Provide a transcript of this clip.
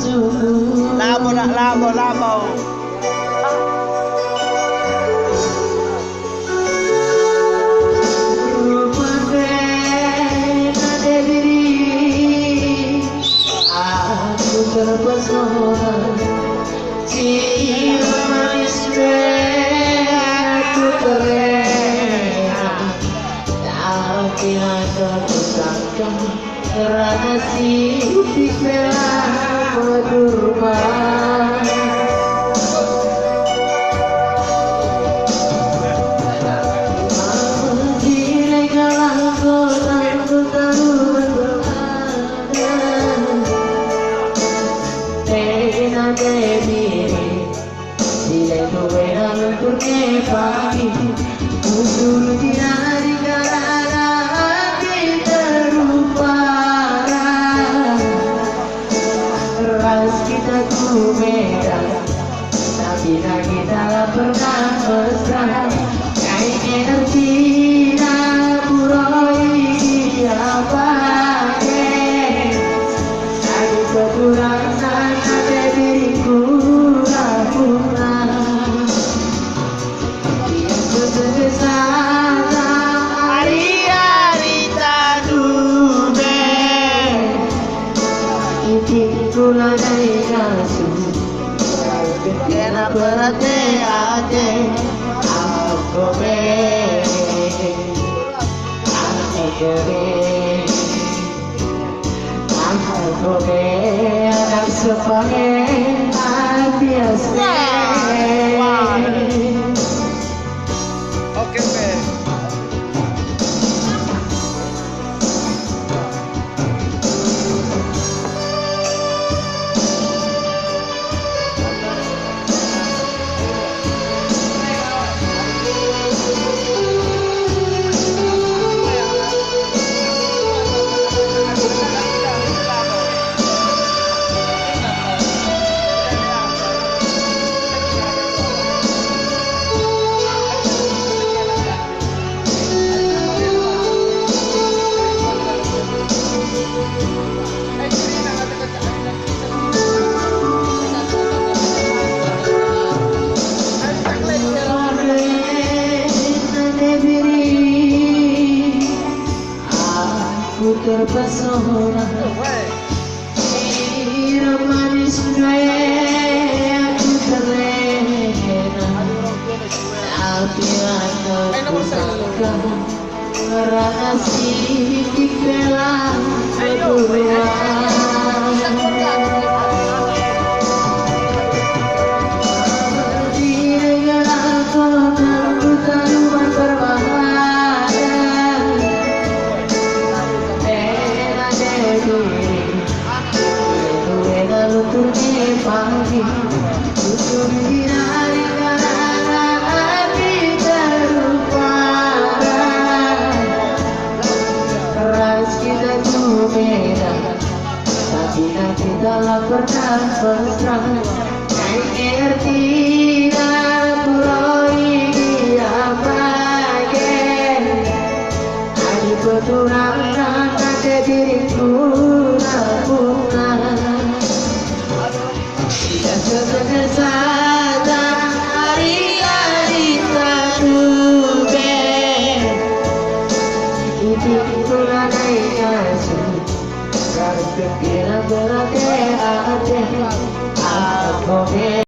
Labo nak labo labo. Terpesona cium manisnya aku terlena, tapi ada kusangka rahasia di bela berdurma. Pagi usul dinari karena hati terlupakan, ras kita ku beda tapi kita pernah mesra. Kain energi puroi apa ada kekurangan ada diriku rapuh. Kena berate ate aku be anak sepanjang biasa. Oke be. Terpesona cium manisnya aku terlena, tapi ada kusangka rahasia di bela berdua. Pagi usul dinari karena hati terlupakan, ras kita tuh beda tapi kita pernah mesra. Kain ngerti puroi apa ada kekurangan ada diriku rapuh. Kesadaran hari-hari terube itu naik kasih harus kira berhati-hati aku